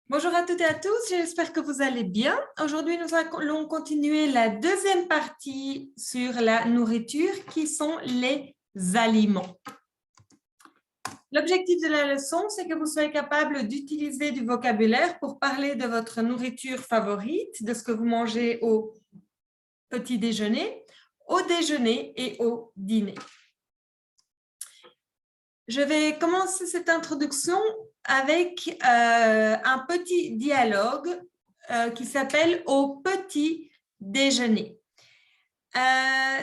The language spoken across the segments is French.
Bonjour à toutes et à tous, j'espère que vous allez bien. Aujourd'hui, nous allons continuer la deuxième partie sur la nourriture qui sont les aliments. L'objectif de la leçon, c'est que vous soyez capable d'utiliser du vocabulaire pour parler de votre nourriture favorite, de ce que vous mangez au petit déjeuner, au déjeuner et au dîner. Je vais commencer cette introduction avec un petit dialogue qui s'appelle « Au petit déjeuner ».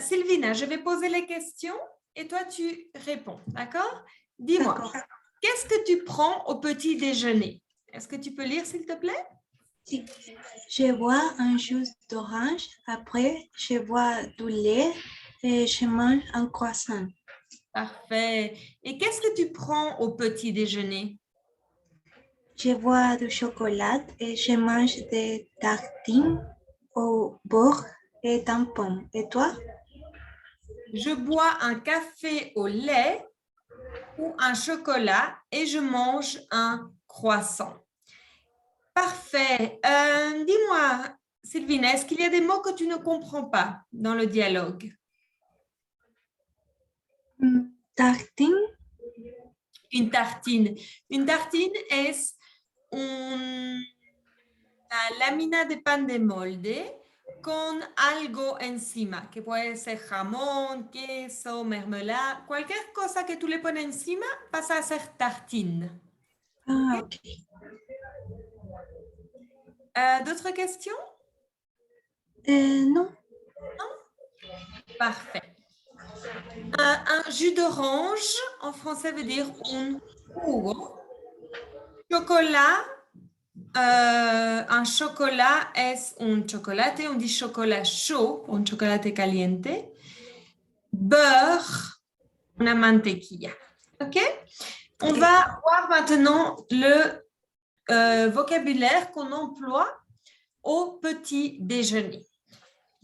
Sylvina, je vais poser les questions et toi tu réponds, d'accord? Dis-moi, qu'est-ce que tu prends au petit déjeuner? Est-ce que tu peux lire s'il te plaît? Si. Je bois un jus d'orange, après je bois du lait et je mange un croissant. Parfait. Et qu'est-ce que tu prends au petit déjeuner? Je bois du chocolat et je mange des tartines au beurre et d'un pomme. Et toi? Je bois un café au lait ou un chocolat et je mange un croissant. Parfait. Dis-moi, Sylvine, est-ce qu'il y a des mots que tu ne comprends pas dans le dialogue? Tartine. Une tartine. Une tartine es una lámina de pan de molde con algo encima, que puede ser jamón, queso, mermelada, cualquier cosa que tú le pones encima pasa a ser tartine. Ah, ok. D'autres questions? Non. Parfait. Un jus d'orange, en français, veut dire un jugo. Chocolat, un chocolat es un chocolate, on dit chocolat chaud, un chocolate caliente. Beurre, una mantequilla. OK? On va voir maintenant le vocabulaire qu'on emploie au petit déjeuner.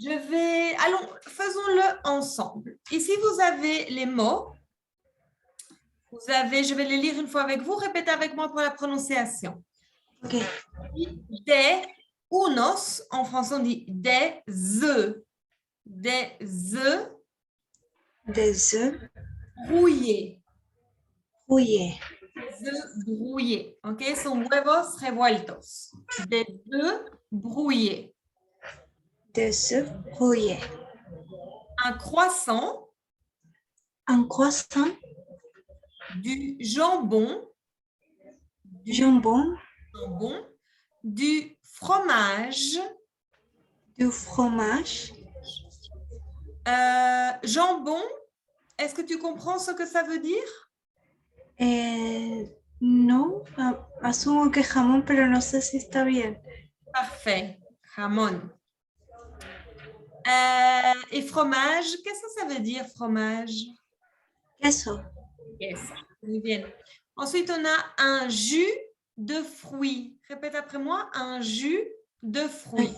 Allons, faisons-le ensemble. Ici, vous avez les mots. Je vais les lire une fois avec vous. Répétez avec moi pour la prononciation. Ok. Des unos, en français, on dit des œufs. Des œufs. Des œufs Brouillés. brouillés. Des œufs brouillés. OK? Son huevos revueltos. Des œufs brouillés. Des œufs brouillés. Un croissant. Un croissant. Du jambon. Jambon. Du fromage. Du fromage. Jambon, est-ce que tu comprends ce que ça veut dire? No, asumo que jamón, pero no sé si está bien. Parfait, jamón. Et fromage, qu'est-ce que ça veut dire fromage? Queso. Queso, muy bien. Ensuite, on a un jus de fruits. Répète après moi, un jus de fruits.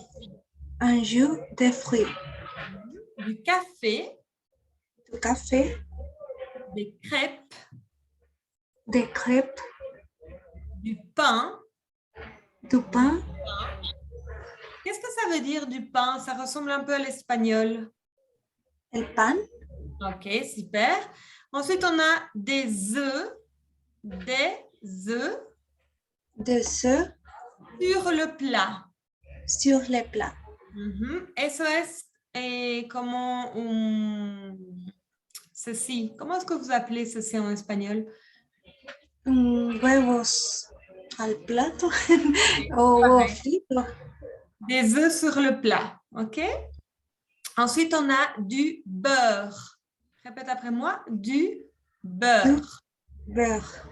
Un jus de fruits. Du café. Du café. Des crêpes. Des crêpes. Du pain. Du pain. Qu'est-ce que ça veut dire du pain? Ça ressemble un peu à l'espagnol. El pan. Ok, super. Ensuite, on a des œufs. Des œufs. Des œufs. Sur le plat. Sur le plat. Eso es comment ceci. Comment est-ce que vous appelez ceci en espagnol? Huevos al plato o frito. Des œufs sur le plat, ok? Ensuite, on a du beurre. Répète après moi, du beurre. Du beurre.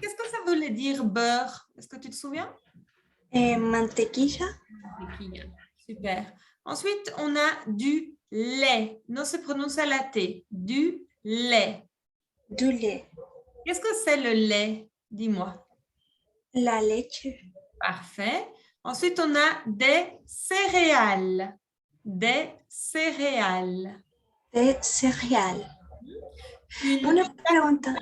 Qu'est-ce que ça voulait dire beurre? Est-ce que tu te souviens? Mantequilla. Mantequilla, super. Ensuite, on a du lait. Non se prononce à la T. Du lait. Du lait. Qu'est-ce que c'est le lait? Dis-moi. La leche. Parfait. Ensuite, on a des céréales. Des céréales. Des céréales. Una pregunta.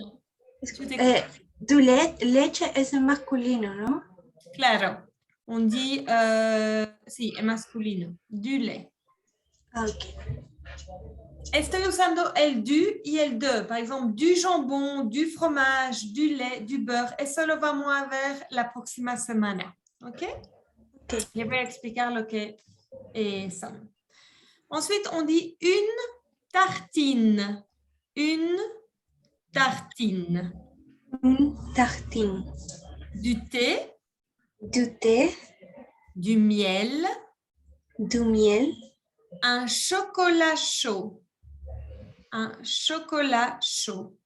Du leche es en masculino, ¿no? Claro. On dit, sí, es masculino. Du lait. Ok. Estoy usando el du y el de. Par exemple, du jambon, du fromage, du lait, du beurre. Eso lo vamos a ver la próxima semana. ¿Ok? Ok. Je vais explicar lo que son. Ensuite, on dit une tartine. Une tartine. Une tartine. Du thé, Du thé, du miel, du miel, un chocolat chaud. Un chocolat chaud.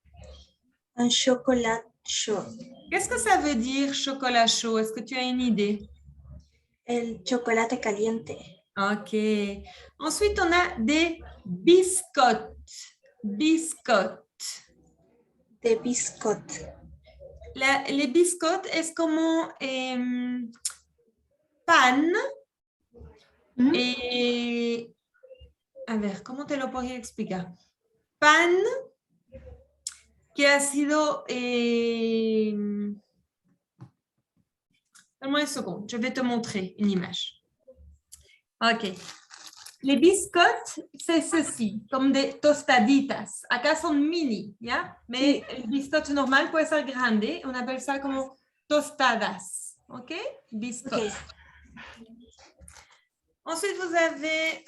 un chocolat chaud. Qu'est-ce que ça veut dire chocolat chaud? Est-ce que tu as une idée? El chocolate caliente. Ok. Ensuite, on a des biscottes. Biscottes. De biscotte. Les biscottes es como pan. A ver, ¿cómo te lo podría explicar? Pan que ha sido... Donne-moi une seconde, je vais te montrer une image. Ok. Les biscottes, c'est ceci, comme des tostaditas. Acá son mini, ¿ya? Mais el biscotte normal puede ser grande. On appelle ça como tostadas. Ok? Biscottes. Okay. Ensuite, vous avez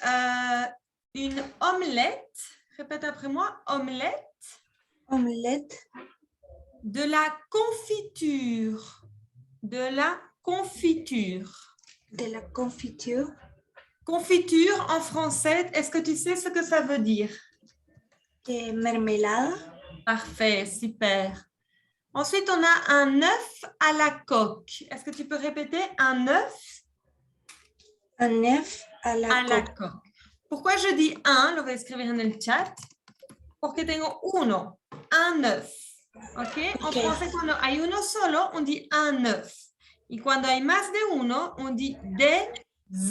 une omelette. Répète après moi, omelette. Omelette. De la confiture. De la confiture. De la confiture. Confiture en français, est-ce que tu sais ce que ça veut dire? Mermelada. Parfait, super. Ensuite, on a un œuf à la coque. Est-ce que tu peux répéter un œuf? Un œuf à la coque. Pourquoi je dis un? Lo voy a escribir en el chat. Porque tengo uno, un œuf. ¿Ok? En français, cuando hay uno solo, on dit un œuf. Y cuando hay más de uno, on dit des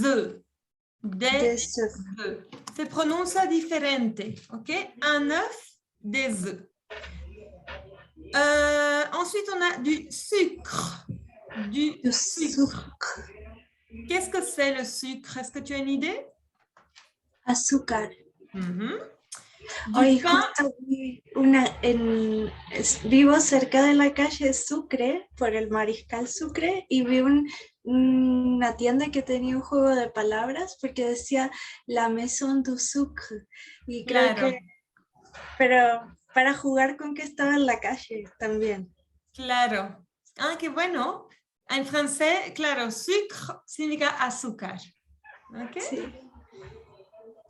œufs. Des œufs. Se pronuncia diferente. ¿Ok? Un œuf, des œufs. Ensuite, on a du sucre. Du sucre. Qu'est-ce que c'est le sucre? Est-ce que tu as une idée? Azúcar. Hoy justo vivo cerca de la calle Sucre, por el Mariscal Sucre, y vi una tienda que tenía un juego de palabras porque decía la Maison du Sucre. Y creo que, pero para jugar con que estaba en la calle también. Claro. Ah, qué bueno. En francés, claro, sucre significa azúcar. ¿Ok? Sí.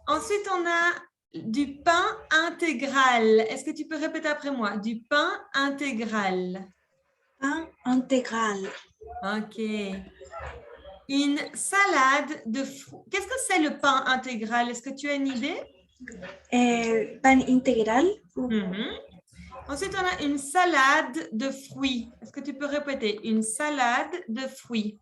Ensuite, on a du pain intégral. Est-ce que tu peux répéter après moi? Du pain intégral. Pain intégral. Ok. Une salade de fruits. Qu'est-ce que c'est le pain intégral? Est-ce que tu as une idée? Pain intégral. Ensuite, on a une salade de fruits. Est-ce que tu peux répéter? Une salade de fruits.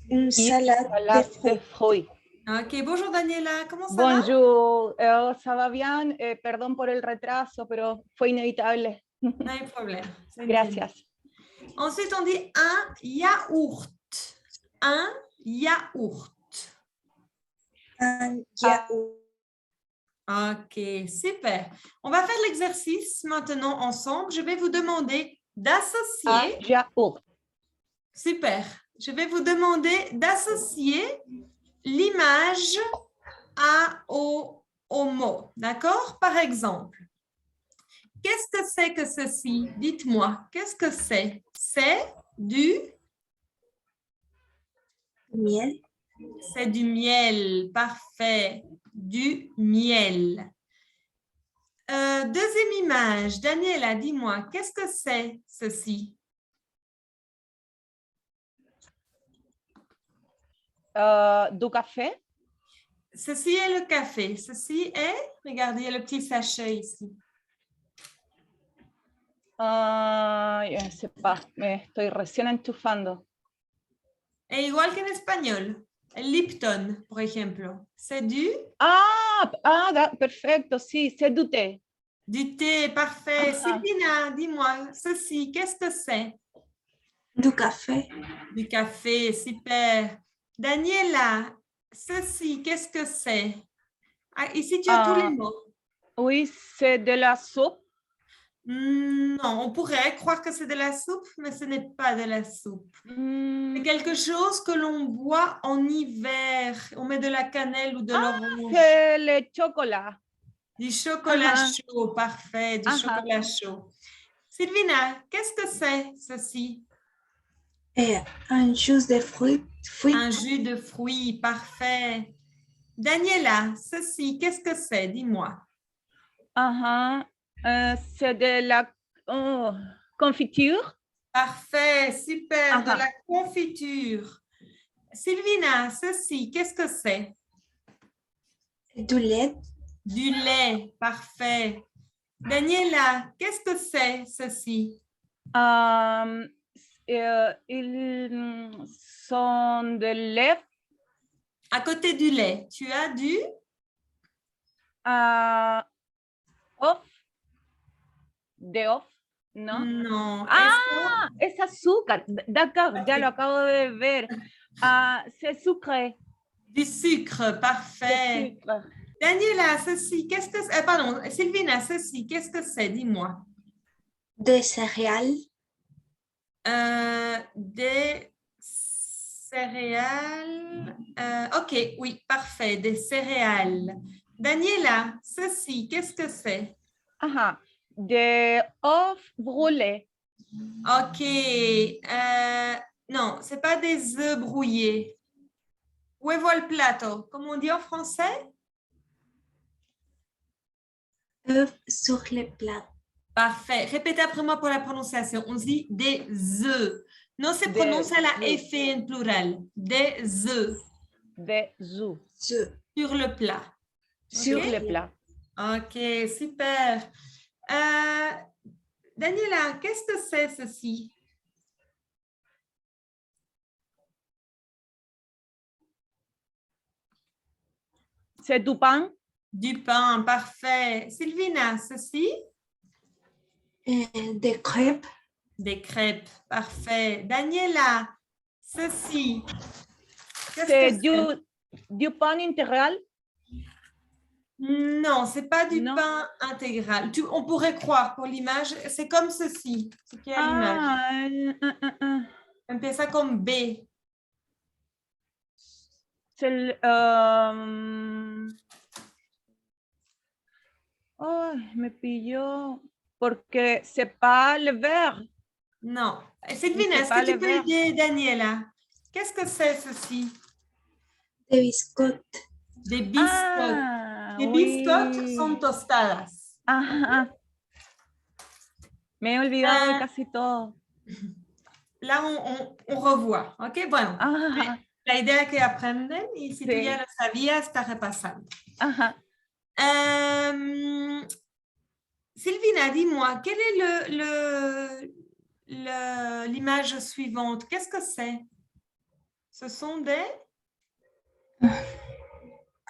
Une salade de fruits. Ok, bonjour Daniela, ¿cómo ça Bonjour, ça va bien, perdón por el retraso, pero fue inevitable. No hay problema. Gracias. Ensuite, on dit un yaourt. Un yaourt. Un yaourt. Ok, super. On va faire l'exercice maintenant ensemble. Je vais vous demander d'associer. Yaourt. Super. Je vais vous demander d'associer l'image au mot. D'accord? Par exemple, qu'est-ce que c'est que ceci? Dites-moi, qu'est-ce que c'est? C'est du miel. C'est du miel. Parfait. Du miel. Deuxième image. Daniela, dis-moi, qu'est-ce que c'est ceci? Du café. Ceci est le café. Ceci est, regardez, il y a le petit sachet ici. Je sais pas, me estoy recién enchufando. Et igual que en español. El Lipton, por ejemplo. C'est du... Perfecto, sí, c'est du thé. Du thé, parfait. Silvina, dis-moi, ceci, qu'est-ce que c'est? Du café. Du café, super. Daniela, ceci, qu'est-ce que c'est? Ah, ici, tu as tous les mots. Oui, c'est de la soupe. Non, on pourrait croire que c'est de la soupe, mais ce n'est pas de la soupe. C'est quelque chose que l'on boit en hiver. On met de la cannelle ou de l'orange. C'est le chocolat. Du chocolat Aha. chaud, parfait, du Aha. chocolat chaud. Sylvina, qu'est-ce que c'est ceci? Un jus de fruits. Un jus de fruits, parfait. Daniela, ceci, qu'est-ce que c'est? Dis-moi. C'est de la confiture. Parfait, super, de Aha. la confiture. Sylvina, ceci, qu'est-ce que c'est? Du lait. Du lait, parfait. Daniela, qu'est-ce que c'est ceci? Ils sont de lait. À côté du lait, tu as du? Off. De off, ¿no? Non. Es azúcar. D'accord, ya lo acabo de ver. C'est sucré. Du sucre, parfait. Sucre. Daniela, ceci, qu'est-ce que c'est? Pardon, Sylvina, ceci, qu'est-ce que c'est? Dis-moi. Des céréales. Des céréales. Ok, oui, parfait, des céréales. Daniela, ceci, qu'est-ce que c'est? Des œufs brûlés. Ok. Non, c'est pas des œufs brouillés. Huevo al plato, comme on dit en français? Œufs sur les plats. Parfait. Répétez après moi pour la prononciation. On dit des œufs. Non se prononce la F en plural. Des œufs. Des œufs. Sur le plat. Sur Okay? le plat. Ok, super. Daniela, qu'est-ce que c'est ceci? C'est du pain. Du pain, parfait. Sylvina, ceci? Des crêpes. Des crêpes, parfait. Daniela, ceci? C'est du pain intégral. Non, c'est pas du Non. pain intégral. On pourrait croire pour l'image, c'est comme ceci, ce qui est à l'image. Empieza con B. C'est oh, me pilló porque c'est pas le vert. Non. Sylvina, est-ce que tu peux aider Daniela? Qu'est-ce que c'est ceci? Des biscottes. Des biscottes. Les biscottes sont tostadas. Me he olvidado de casi todo. Là, on revoit. ¿Ok? Bueno, la idea que aprenden y si tú ya lo sabías, está repasando. Sylvina, dis-moi, quelle est l'image suivante? Qu'est-ce que c'est? Ce sont des...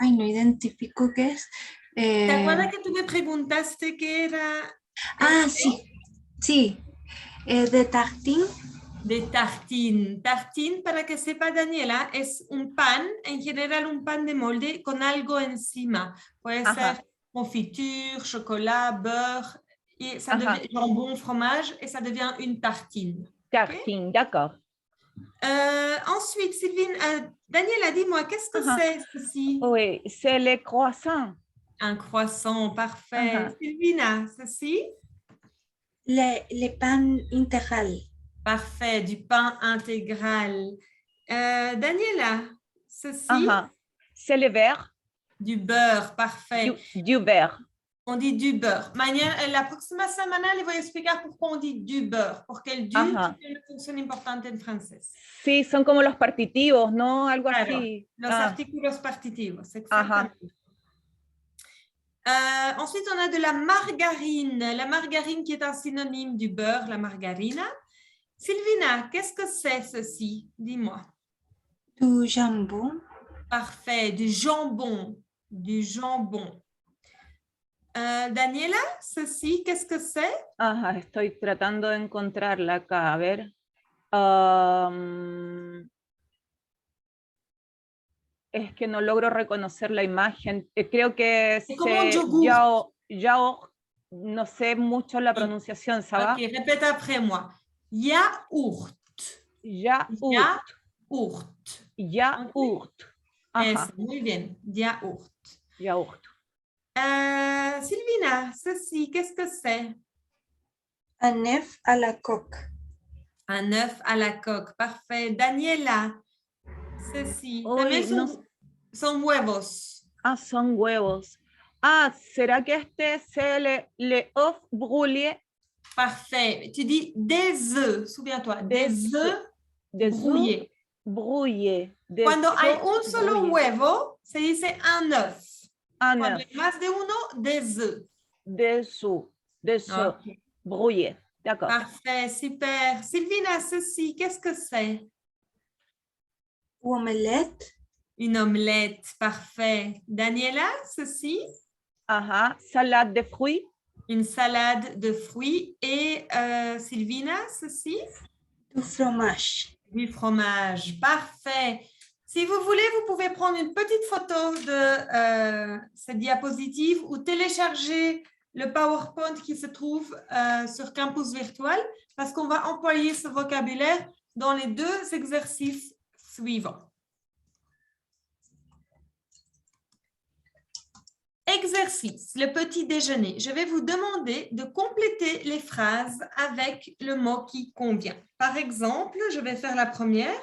Ay, no identifico qué es. ¿Te acuerdas que tú me preguntaste qué era? Sí. Sí. De tartine. De tartine. Tartine, para que sepa Daniela, es un pan, en general un pan de molde con algo encima. Puede ser confiture, chocolat, beurre, et ça devient jambon, fromage, et ça devient une tartine. Tartine, okay? D'accord. Ensuite, Sylvine, Daniela, dis-moi, qu'est-ce que c'est ceci? Oui, c'est le croissant. Un croissant, parfait. Sylvina, ceci? Le pain intégral. Parfait, du pain intégral. Daniela, ceci? C'est le beurre. Du beurre, parfait. Du beurre. On dit du beurre. La próxima semana le voy a explicar pourquoi on dit du beurre, porque el du tiene una función importante en francés. Sí, son como los partitivos, ¿no? Algo claro, así. Los artículos partitivos, exactamente. Ensuite, on a de la margarine. La margarine qui est un synonyme du beurre, la margarina. Sylvina, qu'est-ce que c'est ceci? Dis-moi. Du jambon. Parfait, du jambon. Du jambon. Daniela, ceci, qu'est-ce que c'est? Estoy tratando de encontrarla acá, a ver. Es que no logro reconocer la imagen. Creo que C'est comme un c'est yogourt. yaourt. No sé mucho la pronunciación, ¿sabes? Ok, répète après moi. Yaourt. Yaourt. Yaourt. Yaourt. Ajá. Eso, muy bien. Yaourt. Yaourt. Sylvina, ceci, qu'est-ce que c'est? Un œuf à la coque. Un œuf à la coque. Parfait. Daniela, ceci. Uy, También no- son huevos. Ah, son huevos. Ah, ¿será que este es le œuf brûlé? Parfait. Tu dis des œufs, souviens-toi. Des œufs Des brouillés. œufs brouillés. Des Cuando hay œufs un solo brouillés. huevo, se dice un œuf. Un Cuando œuf. hay más de uno, des œufs. Des œufs Ok. brouillés. D'accord. Parfait, super. Sylvina, ceci, qu'est-ce que c'est? Omelette. Une omelette, parfait. Daniela, ceci? Ajá. Salade de fruits. Une salade de fruits. Et Sylvina, ceci? Du fromage. Du fromage, parfait. Si vous voulez, vous pouvez prendre une petite photo de cette diapositive ou télécharger le PowerPoint qui se trouve sur Campus Virtual parce qu'on va employer ce vocabulaire dans les 2 exercices suivants. Exercice, le petit déjeuner. Je vais vous demander de compléter les phrases avec le mot qui convient. Par exemple, je vais faire la première.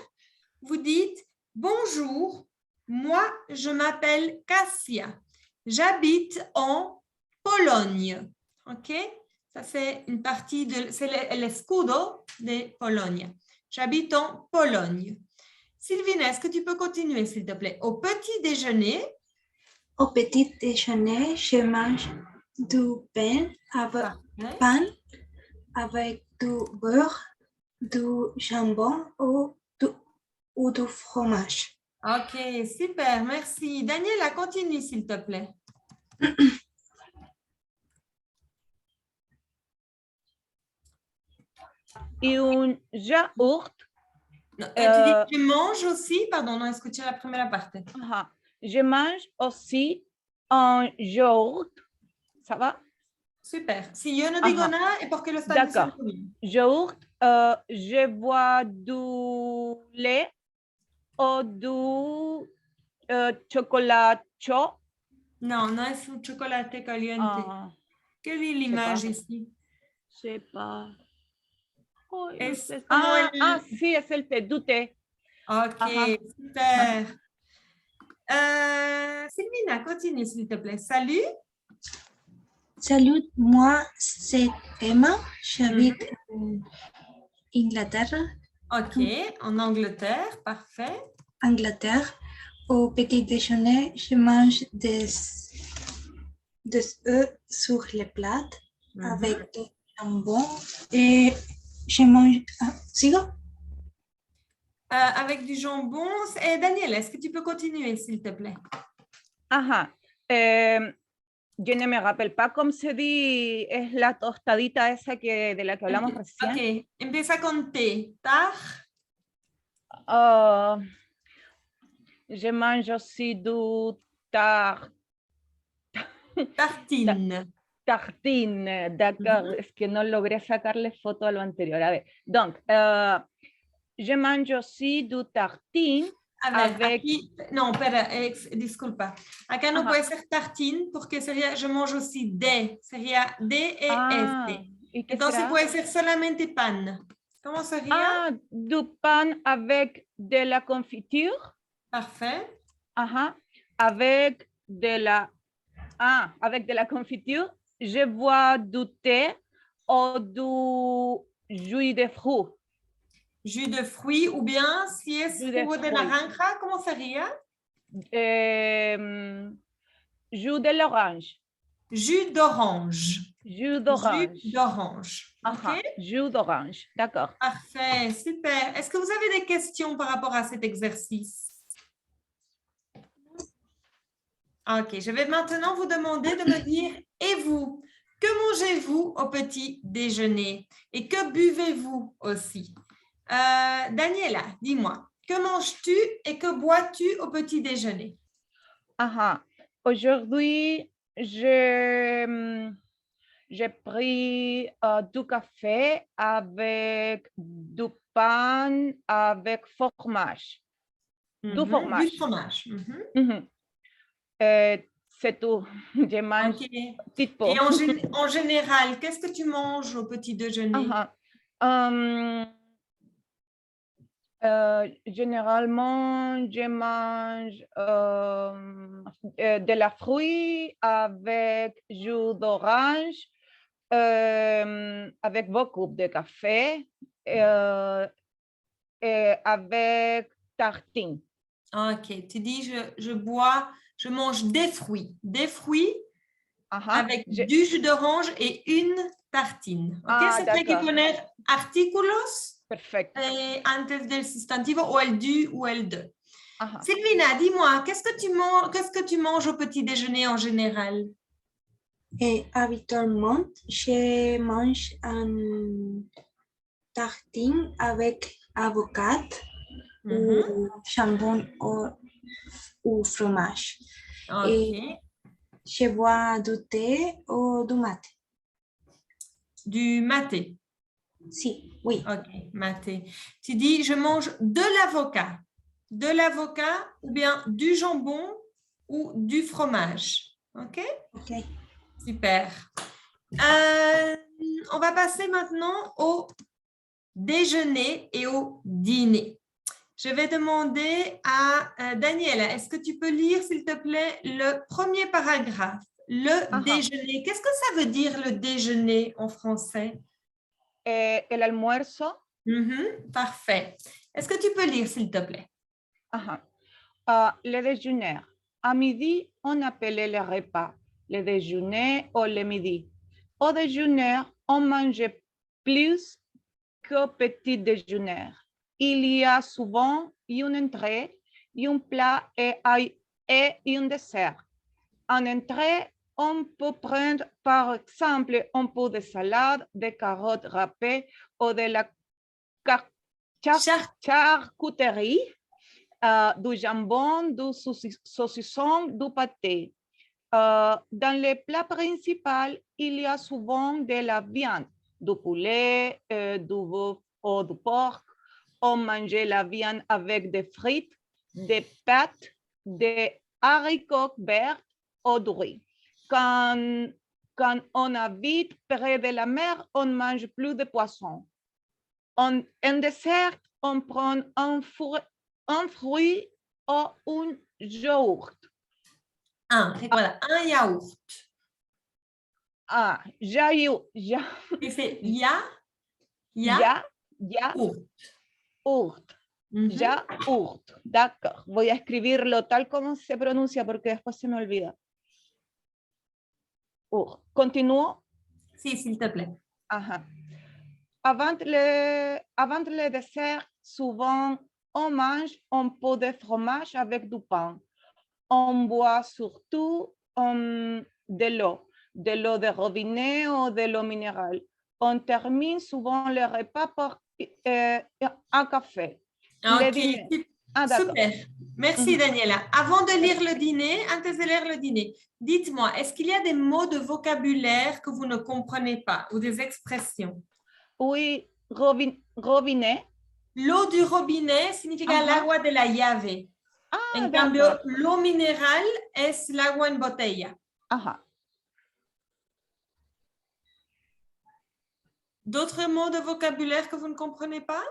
Vous dites « Bonjour, moi je m'appelle Cassia. J'habite en Pologne. » Ok? Ça c'est une partie de... C'est l'escudo de Pologne. J'habite en Pologne. Sylvina, est-ce que tu peux continuer s'il te plaît? Au petit déjeuner, Au petit déjeuner, je mange du pain avec du beurre, du jambon ou du fromage. Ok, super, merci. Daniela, continue s'il te plaît. Et un yaourt. Non, tu dis tu manges aussi? Pardon, non, escuché la primera parte. Ajá. Je mange aussi un yaourt. ¿Ça va? Super. Si yo no digo Ajá. nada es porque lo están diciendo bien. Yaourt, je bois du lait ou du chocolat chaud. Non, no es un chocolate caliente. Ah, Quelle est l'image ici? je sais pas. Oh, no Es sé. como Sí, es el té, du té. Ok, Ajá. super. Sylvina, continue s'il te plaît. Salut. Salut, moi c'est Emma, j'habite en Inglaterre. Ok, en Angleterre, parfait. Angleterre. Au petit déjeuner, je mange des œufs sur le plat avec du jambon et je mange... ¿Sigo? Avec du jambon. Et Daniel, est-ce que tu peux continuer s'il te plaît? Ajá. Je ne me rappelle pas cómo se dit, es la tostadita esa de la que hablamos recién. Ok, empieza con T. Tar. Je mange aussi du Tartine. tartine, d'accord. Es que no logré sacarle foto a lo anterior. A ver, donc, je mange aussi du tartine. Avec... Aquí, no, espera, disculpa. Acá no puede ser tartine porque sería, je mange aussi des. Sería D-E-S. Entonces será? Puede ser solamente pan. ¿Cómo sería? Du pan avec de la confiture. Parfait. Ajá. Avec de la confiture, je bois du thé ou du jus de fruits. Jus de fruits ou bien si es jugo de naranja, ¿cómo sería? Jus de l'orange. Jus d'orange. Jus d'orange. Jus d'orange. Okay? Jus d'orange, d'accord. Parfait, super. Est-ce que vous avez des questions par rapport à cet exercice? Ok, je vais maintenant vous demander de me dire, et vous, que mangez-vous au petit déjeuner? Et que buvez-vous aussi? Daniela, dis-moi, que manges-tu et que bois-tu au petit déjeuner? Aujourd'hui, j'ai pris du café avec du pain avec fromage. Du fromage. Du fromage. C'est tout. Je mange Ok. petit peu. Et en général, qu'est-ce que tu manges au petit déjeuner? Généralement, je mange de la fruit avec jus d'orange, avec beaucoup de café et avec tartine. Ok, tu dis je mange des fruits avec du jus d'orange et une tartine. Ok, se tiene que poner artículos antes del sustantivo o el du ou el de. Silvina, dis-moi, qu'est-ce que tu manges au petit déjeuner en général? Habituellement, je mange un tartine avec avocat ou jambon ou fromage. Ok. Et je bois du thé ou du maté. Du maté? Si, oui. Ok, maté. Tu dis, je mange de l'avocat ou bien du jambon ou du fromage. Ok? Ok. Super. On va passer maintenant au déjeuner et au dîner. Je vais demander à Daniela, est-ce que tu peux lire, s'il te plaît, le premier paragraphe? Le déjeuner. Qu'est-ce que ça veut dire le déjeuner en français? El almuerzo. Parfait. Est-ce que tu peux lire, s'il te plaît? Le déjeuner. À midi, on appelait le repas, le déjeuner ou le midi. Au déjeuner, on mangeait plus qu'au petit déjeuner. Il y a souvent une entrée, un plat et un dessert. En entrée, on peut prendre par exemple un peu de salade, des carottes râpées ou de la charcuterie, du jambon, du saucisson, du pâté. Dans le plat principal, il y a souvent de la viande, du poulet, du bœuf ou du porc. On mangeait la viande avec des frites, des pâtes, des haricots verts ou du riz. Quand on habite près de la mer, on mange plus de poissons. En dessert, on prend un fruit ou un yaourt. Recuerda, un yaourt. Yaourt. Tu fais yaourt. Yaourt. D'accord. Voy a escribirlo tal como se pronuncia porque después se me olvida. Continúo. Sí, s'il te plaît. Avant le dessert, souvent, on mange un peu de fromage avec du pain. On boit surtout de l'eau de robinet ou de l'eau minérale. On termine souvent le repas par un café. Ok, super. Merci Daniela. Avant de lire le dîner, antes de lire le dîner, dites-moi, est-ce qu'il y a des mots de vocabulaire que vous ne comprenez pas ou des expressions? Oui, robinet. L'eau du robinet significa el agua de la llave. En cambio, l'eau minérale es el agua en botella. D'autres mots de vocabulaire que vous ne comprenez pas?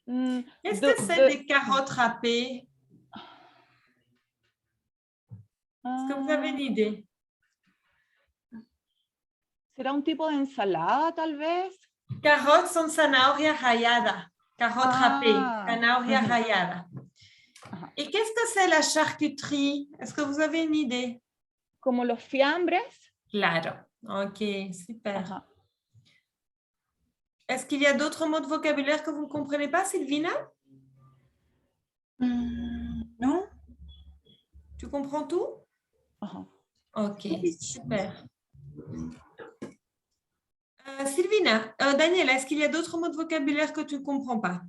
Qu'est-ce que c'est des carottes râpées? Est-ce que vous avez une idée? ¿Será un tipo de ensalada, tal vez? Carottes son zanahoria rallada. Carottes râpées, zanahoria rallada. Et qu'est-ce que c'est la charcuterie? Est-ce que vous avez une idée? Como los fiambres. Claro. Ok, super. Est-ce qu'il y a d'autres mots de vocabulaire que vous ne comprenez pas, Silvina? Non. Tu comprends tout? Ok, super. Sylvina, Daniela, est-ce qu'il y a d'autres mots de vocabulaire que tu ne comprends pas?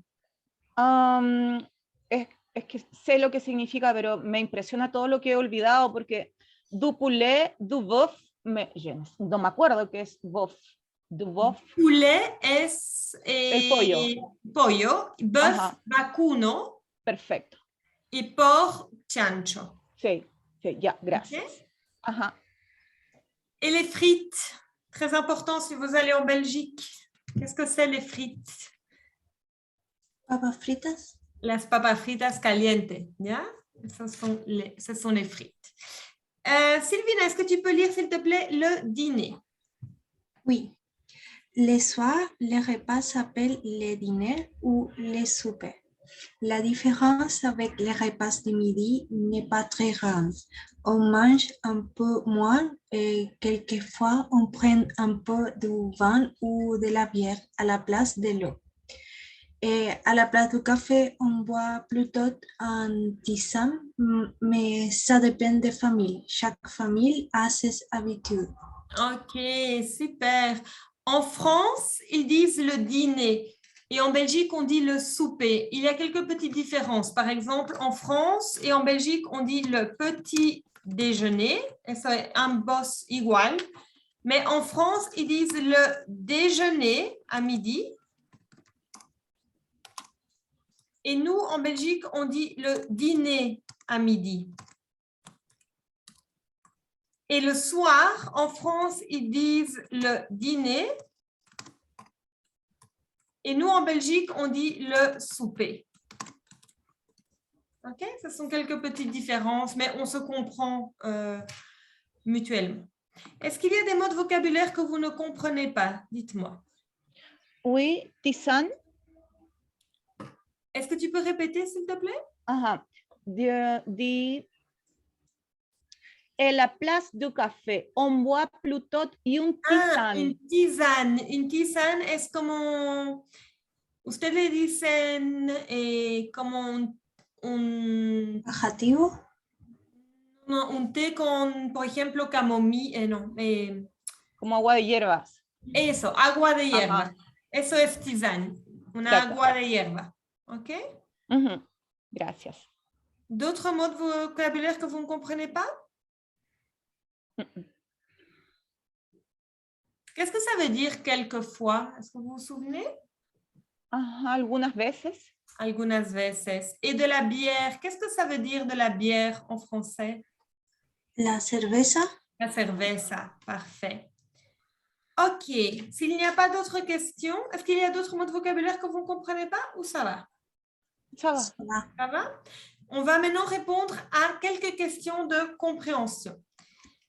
Es que sé lo que significa, pero me impresiona todo lo que he olvidado porque du poulet, du bœuf, no me acuerdo qué es bœuf. Du bœuf. Poulet es El pollo. pollo, bœuf, Ajá. vacuno Perfecto. y porc, chancho. Sí, sí, ya, gracias. Ok. Ajá. Et les frites, très important si vous allez en Belgique. Qu'est-ce que c'est les frites? Papas fritas. Las papas fritas calientes, ¿ya? Ce sont les frites. Sylvina, est-ce que tu peux lire, s'il te plaît, le dîner? Oui. Le soir, le repas s'appelle le dîner ou le souper. La différence avec les repas du midi n'est pas très grande. On mange un peu moins et quelquefois on prend un peu de vin ou de la bière à la place de l'eau. Et à la place du café, on boit plutôt un tisane, mais ça dépend des familles. Chaque famille a ses habitudes. Ok, super. En France, ils disent le dîner et en Belgique, on dit le souper. Il y a quelques petites différences. Par exemple, en France et en Belgique, on dit le petit déjeuner, et c'est un boss igual. Mais en France, ils disent le déjeuner à midi. Et nous, en Belgique, on dit le dîner à midi. Et le soir, en France, ils disent le dîner. Et nous, en Belgique, on dit le souper. OK? Ce sont quelques petites différences, mais on se comprend mutuellement. Est-ce qu'il y a des mots de vocabulaire que vous ne comprenez pas? Dites-moi. Oui, tisane. Est-ce que tu peux répéter, s'il te plaît? Ajá. En la place du café, on boit plutôt une tisane. Une tisane. Une tisane es como, ustedes dicen como un Adjetivo. no, un té con, por ejemplo, camomilla, no, Como agua de hierbas. eso, agua de hierba. Ajá. Eso es tisane, una D'accord. agua de hierba. ¿Ok? Gracias. D'autres mots de vocabulaire que vous ne comprenez pas? Qu'est-ce que ça veut dire quelquefois? Est-ce que vous vous souvenez? Algunas veces. Algunas veces. Et de la bière, qu'est-ce que ça veut dire de la bière en français? La cerveza. La cerveza, parfait. Ok, s'il n'y a pas d'autres questions, est-ce qu'il y a d'autres mots de vocabulaire que vous ne comprenez pas ou ça va? Ça va. Ça va? On va maintenant répondre à quelques questions de compréhension.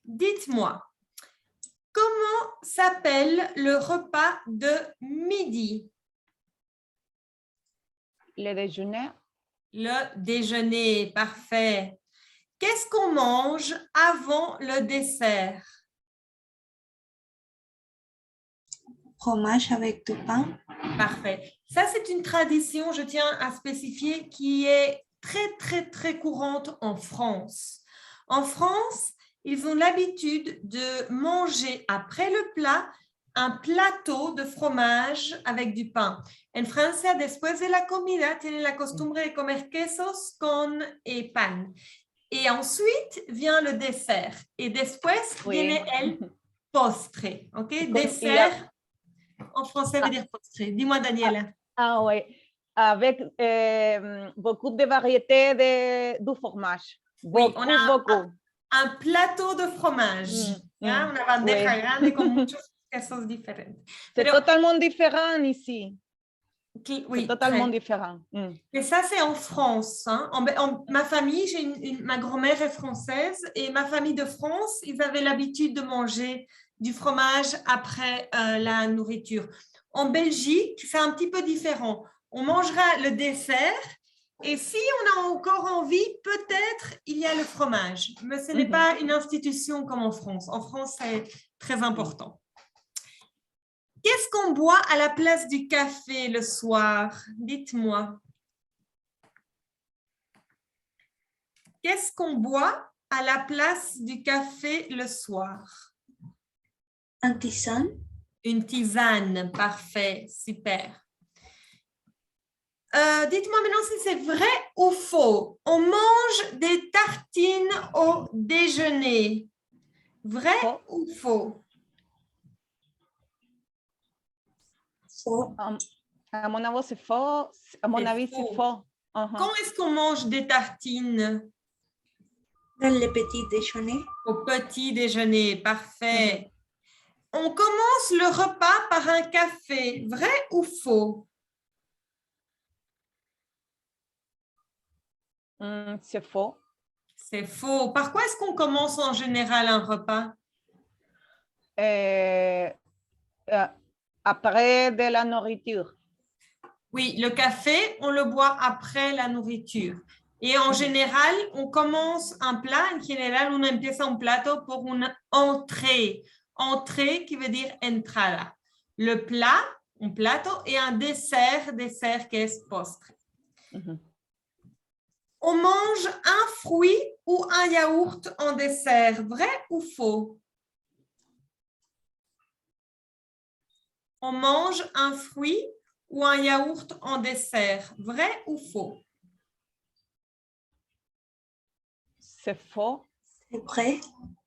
Dites-moi, comment s'appelle le repas de midi? Le déjeuner. Le déjeuner, parfait. Qu'est-ce qu'on mange avant le dessert? Fromage avec du pain. Parfait. Ça, c'est une tradition, je tiens à spécifier, qui est très courante en France. En France, ils ont l'habitude de manger après le plat un plato de fromage avec du pain. En Francia, después de la comida, tienen la costumbre de comer quesos con pan. Et ensuite vient le dessert. Et después viene el postre. ¿Ok? Dessert, en français, veut dire postre. Dis-moi, Daniela. Oui. Avec beaucoup de variétés du fromage. Oui, Beaucoup, beaucoup. Un plateau de fromage. Una bandeja grande con muchos quesos diferentes. C'est totalement différent ici. Oui, c'est totalement différent. Et ça, c'est en France. Hein. Ma famille, ma grand-mère est française et ma famille de France, ils avaient l'habitude de manger du fromage après la nourriture. En Belgique, c'est un petit peu différent. On mangera le dessert et si on a encore envie, peut-être il y a le fromage. Mais ce n'est pas une institution comme en France. En France, c'est très important. Qu'est-ce qu'on boit à la place du café le soir? Dites-moi. Qu'est-ce qu'on boit à la place du café le soir? Un tisane. Une tisane, parfait, super. Dites-moi maintenant si c'est vrai ou faux. On mange des tartines au déjeuner. Vrai Faux. ou faux? Faux. À mon avis, c'est faux. À mon C'est avis, faux. c'est faux. Uh-huh. Quand est-ce qu'on mange des tartines? Dans le petit déjeuner. Au petit déjeuner, parfait. On commence le repas par un café. Vrai ou faux? C'est faux. C'est faux. Par quoi est-ce qu'on commence en général un repas? Après de la nourriture. Oui, le café, on le boit après la nourriture. Et en général, on commence un plat. En général, uno empieza un plato por una entrée. Entrée qui veut dire entrada. Le plat, un plato, et un dessert, dessert qui est postre. Uh-huh. On mange un fruit ou un yaourt en dessert. Vrai ou faux? On mange un fruit ou un yaourt en dessert. Vrai ou faux? C'est faux. C'est vrai.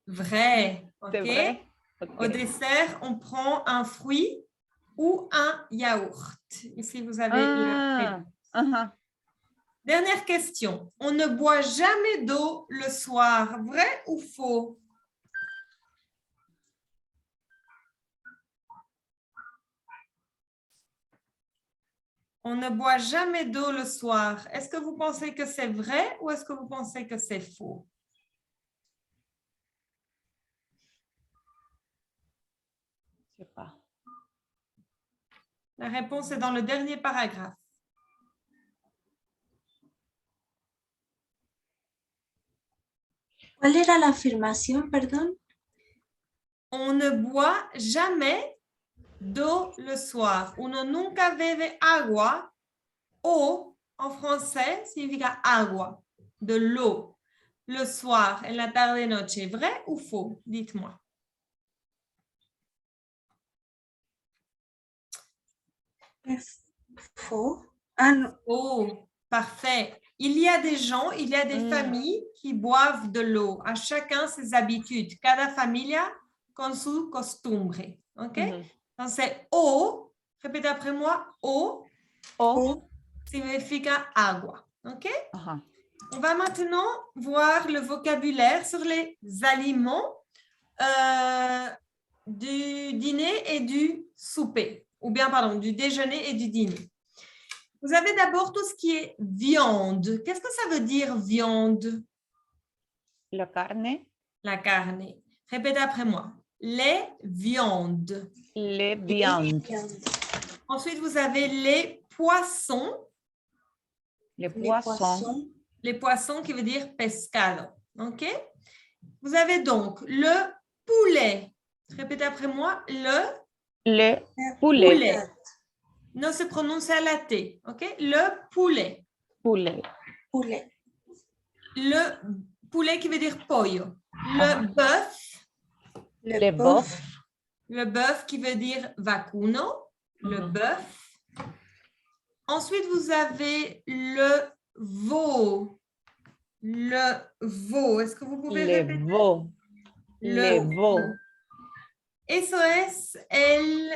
Vrai. C'est OK. vrai. Au Okay. dessert, on prend un fruit ou un yaourt. Ici, vous avez la Uh-huh. Dernière question. On ne boit jamais d'eau le soir. Vrai ou faux? On ne boit jamais d'eau le soir. Est-ce que vous pensez que c'est vrai ou est-ce que vous pensez que c'est faux? Je sais pas. La réponse est dans le dernier paragraphe. ¿Cuál era la afirmación, perdón? On ne boit jamais d'eau le soir. Uno nunca bebe agua. Eau, en français, significa agua, de l'eau, le soir, en la tarde-noche. Vrai ou faux? Dites-moi. Faux. Ah non. Oh, parfait. Il y a des gens, il y a des familles qui boivent de l'eau. À chacun ses habitudes. Cada familia con su costumbre. OK? Donc, c'est eau. Répétez après moi. Eau Faux. significa agua. OK? Uh-huh. On va maintenant voir le vocabulaire sur les aliments du dîner et du souper. Ou bien, pardon, du déjeuner et du dîner. Vous avez d'abord tout ce qui est viande. Qu'est-ce que ça veut dire viande? La carne. La carne. Répétez après moi. Les viandes. Les viandes. Ensuite, vous avez les poissons. Les poissons. Les poissons qui veut dire pescado. OK? Vous avez donc le poulet. Répétez après moi. Le poulet. Poulet. Non se prononce à la T. OK? Le poulet. Poulet. Poulet. Le poulet qui veut dire pollo. Le bœuf. Le bœuf. Le bœuf qui veut dire vacuno. Le bœuf. Ensuite, vous avez le veau. Le veau. Est-ce que vous pouvez répéter? Le veau. Eso es el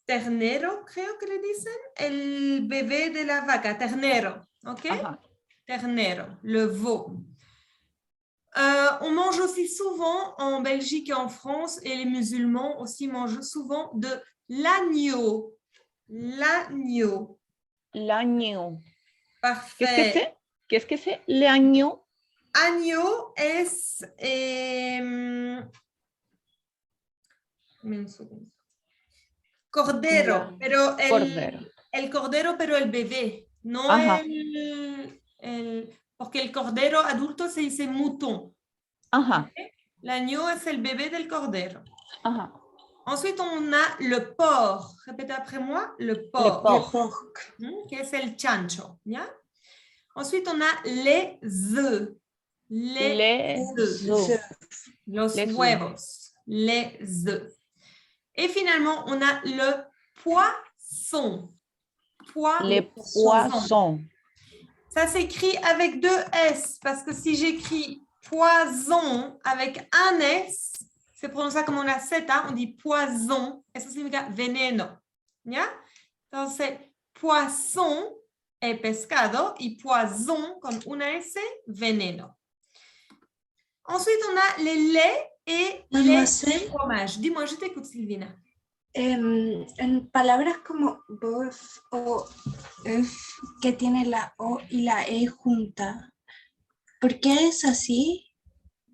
ternero, creo que le dicen. El bebé de la vaca. Ternero. ¿Ok? Uh-huh. Ternero. Le veau. On mange aussi souvent en Belgique et en France, et les musulmans aussi mangent souvent de l'agneau. L'agneau. L'agneau. Parfait. Qu'est-ce que c'est l'agneau? Agneau es... cordero, pero el cordero, pero el bebé. No porque el cordero adulto se dice mouton. ¿Okay? L'agneau es el bébé del cordero. Ensuite, on a le porc. Répétez après moi, le porc. Le porc. Qui est el chancho. ¿Ya? Ensuite, on a les œufs. Les œufs. Los Les œufs. huevos, les œufs. Et finalement, on a le poisson. Les poissons. Ça s'écrit avec 2 S, parce que si j'écris poison avec un S, c'est prononcé comme una Z, on dit poison, eso significa veneno. ¿Ya? Entonces, poisson es pescado y poison con una S, veneno. Ensuite, on a les laits et les Mademoiselle, fromages. Dis-moi, je t'écoute, Sylvina. en palabras como boeuf o œuf, que tiene la O y la E junta, ¿por qué es así?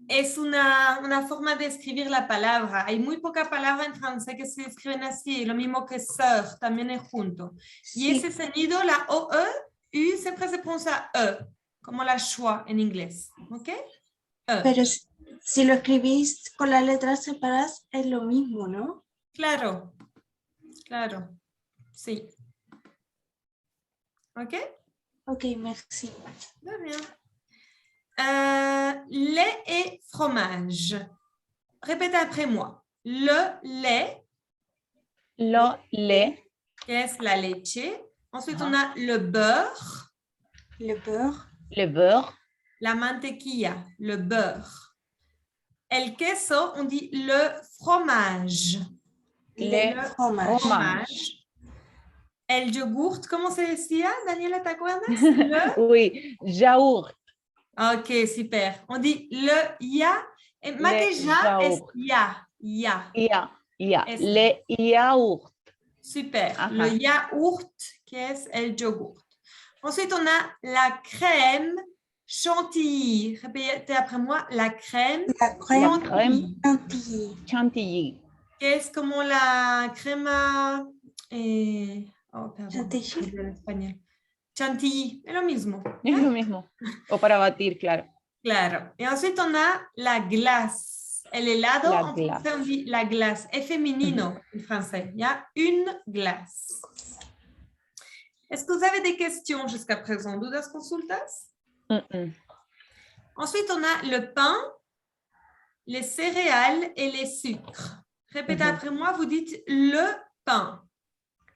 Es una forma de escribir la palabra. Hay muy poca palabra en francés que se escriben así, lo mismo que sœur, también es junto. Y Sí, ese sonido, la OE, U, siempre se pronuncia E, como la schwa en inglés. ¿Ok? E. pero si lo escribís con las letras separadas es lo mismo, ¿no? Claro, claro, sí. ¿Ok? Ok, merci. Très bien. Lait et fromage. Répétez après moi. Le lait, Le lait. qui est la leche. Ensuite, on a le beurre, Le beurre, Le beurre. la mantequilla, le beurre. El queso, on dit le fromage. Le fromage. Fromage. El yogurt, ¿cómo se decía, Daniela, te acuerdas? Le... Oui, yaourt. Ok, super. On dit le ya. Et maqueja es yaourt. ya. Ya. Ya. Es- Le yaourt. Super. Ajá. Le yaourt, que es el yogurt. Ensuite, on a la crème chantilly. Répétez après moi. La crème La crème crème chantilly. chantilly. que es como la crema... oh, perdón. Chantilly. En español. Chantilly, es lo mismo. Es lo mismo. O para batir, claro. Claro. Et ensuite, on a la glace. El helado, La en français, on dit la glace. Es femenino en français. Il y a une glace. Est-ce que vous avez des questions jusqu'à présent? ¿Dudas, consultas? Ensuite, on a le pain, les céréales et les sucres. Répétez après moi, vous dites le pain.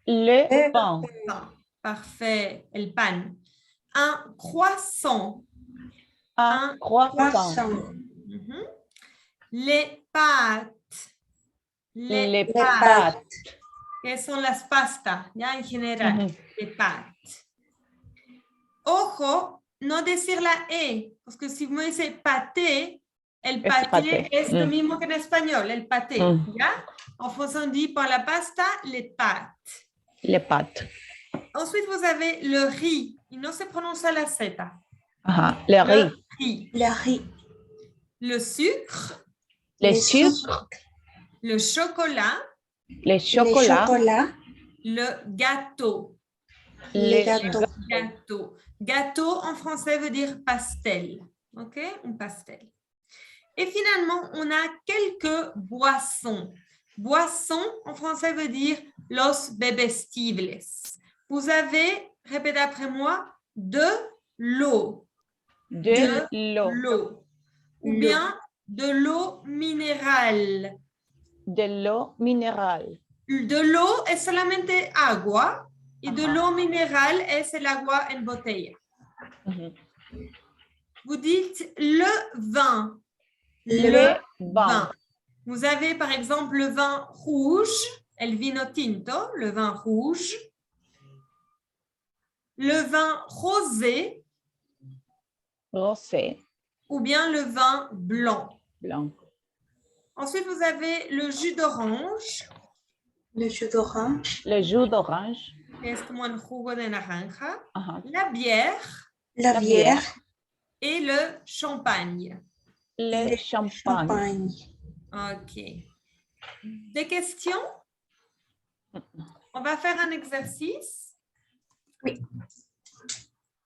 Le pain. Pain. Parfait. El pan. Un croissant. Un croissant. Croissant. Mhm. Les pâtes. Les pâtes. pâtes. Que son las pastas, ya en general, les pâtes. Ojo, no decir la E, porque si me dice pâté, el Es pâté pâté. es lo mismo que en español, el pâté, ¿ya? En français, on dit pour la pasta, les pâtes. Les pâtes. Ensuite, vous avez le riz, il no se prononce la Z. Ajá. Le riz. riz. Le riz. Le sucre, Le Le sucre. le chocolat, Le chocolat. Le chocolat. le gâteau. Le gâteau. Gâteau. Gâteau en français veut dire pastel. OK? Un pastel. Et finalement, on a quelques boissons. Boissons en français veut dire los bebestibles. Vous avez, répétez après moi, de l'eau. De l'eau. L'eau. Ou bien de l'eau minérale. De l'eau minérale. De l'eau es solamente agua. Y de Ajá. l'eau minérale es el agua en botella. Vous dites le vin. Le vin. Vous avez par exemple le vin rouge, el vino tinto, le vin rouge. Le vin rosé Rosé. ou bien le vin blanc. Blanc. Ensuite, vous avez le jus d'orange, Le jus d'orange. Le jus d'orange. que es como el jugo de naranja. Ajá. La bière La bière. et le champagne. Le champagne. Champagne. OK. Des questions? On va faire un exercice. Oui.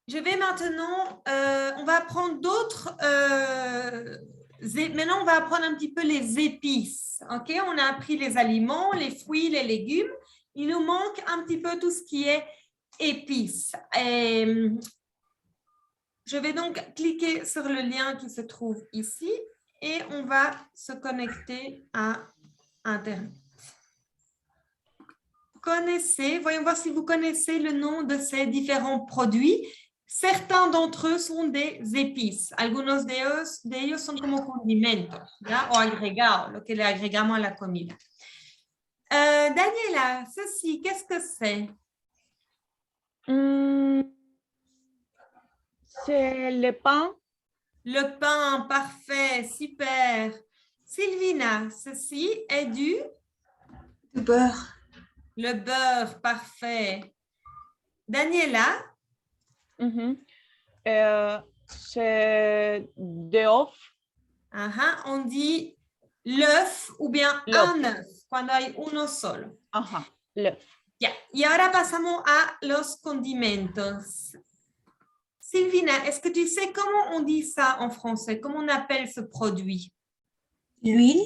Je vais maintenant, on va apprendre d'autres, maintenant on va apprendre un petit peu les épices. OK? On a appris les aliments, les fruits, les légumes. Il nous manque un petit peu tout ce qui est épices. Et, je vais donc cliquer sur le lien qui se trouve ici et on va se connecter à Internet. Voyons voir si vous connaissez le nom de ces différents produits. Certains d'entre eux sont des épices. Algunos de ellos son como condimentos, ¿ya? O agregados, lo que le agregamos a la comida. Daniela, ceci, qu'est-ce que c'est? C'est le pain. Le pain, parfait, super. Sylvina, ceci est du beurre. Le beurre, parfait. Daniela? C'est de œuf. On dit l'œuf ou bien un œuf, cuando hay uno solo. L'œuf. Ya. Y ahora pasamos a los condimentos. Sylvina, est-ce que tu sais comment on dit ça en français? Comment on appelle ce produit? L'huile.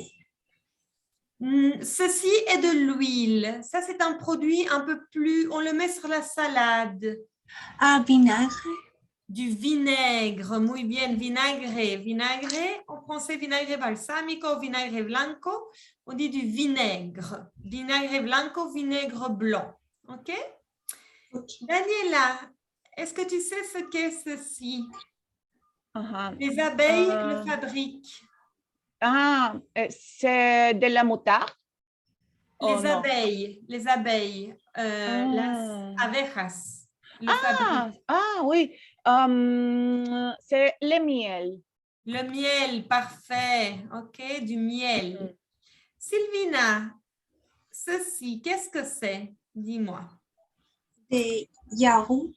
Ceci est de l'huile. Ça, c'est un produit un peu plus... On le met sur la salade. Ah, vinaigre. Du vinaigre, muy bien, vinagre. Vinagre, en français, vinagre balsamico, vinagre blanco. On dit du vinaigre. Vinagre blanco, vinaigre blanc. OK? Daniela, est-ce que tu sais ce qu'est ceci? Les abeilles le fabriquent. C'est de la moutarde. Les abeilles, les abejas. Oui, c'est le miel. Le miel, parfait. OK, du miel. Sylvina, ceci, qu'est-ce que c'est? Dis-moi. Des yaourt.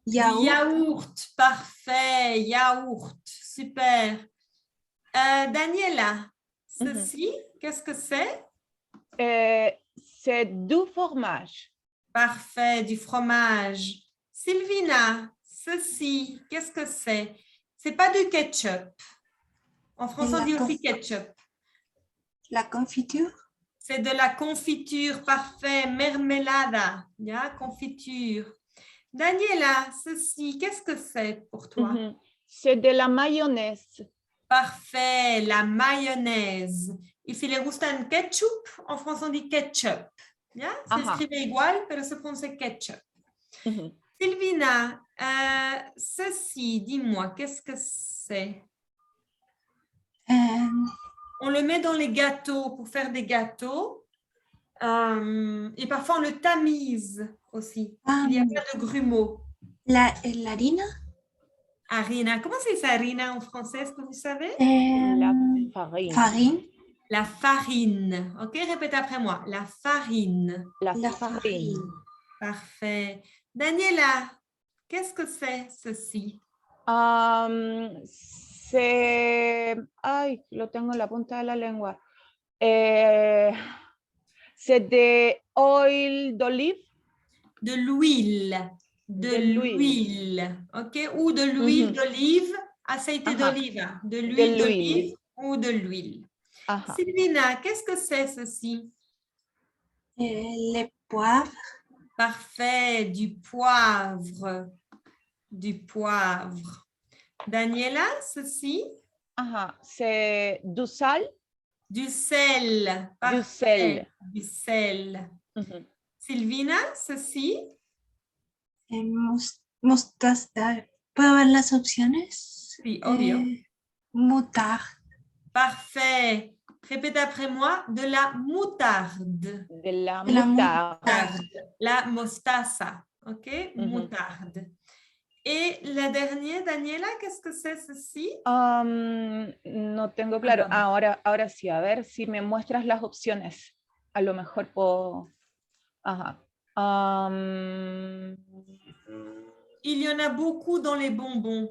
Yaourt, parfait. Yaourt, super. Daniela, ceci, qu'est-ce que c'est? C'est du fromage. Parfait, du fromage. Sylvina, ceci, qu'est-ce que c'est? C'est pas du ketchup. En français, on dit aussi ketchup. La confiture. C'est de la confiture, parfait. Mermelada, confiture. Daniela, ceci, qu'est-ce que c'est pour toi? C'est de la mayonnaise. Parfait, la mayonnaise. Y si le gustan ketchup, en français on dit ketchup. Se escribe igual, pero se prononce ketchup. Sylvina, ceci, dis-moi, qu'est-ce que c'est? On le met dans les gâteaux pour faire des gâteaux. Et parfois on le tamise aussi. Il n'y a pas de grumeaux. L'harina. Harina. Comment c'est ça, harina en français? Est-ce que vous savez? La farine. La farine. OK, répète après moi. La farine. La farine. Parfait. Daniela, qu'est-ce que c'est ceci? C'est... Ay, lo tengo en la punta de la lengua. C'est de l'huile d'olive. De l'huile. De l'huile. OK? Ou de l'huile d'olive, aceite d'oliva. De l'huile d'olive ou de l'huile. Sylvina, qu'est-ce que c'est ceci? Le poivre. Parfait, du poivre. Du poivre. Daniela, ceci? C'est du sel. Du sel. Parfait. Du sel. Sylvina, ceci? Mostaza. ¿Puedo ver las opciones? Sí, obvio. Moutarde. Parfait. Répète après moi, de la moutarde. De la moutarde. La mostaza, ok? Moutarde. Et la dernière, Daniela, qu'est-ce que c'est ceci? No tengo claro. Ahora sí, a ver si me muestras las opciones. A lo mejor puedo... Il y en a beaucoup dans les bonbons.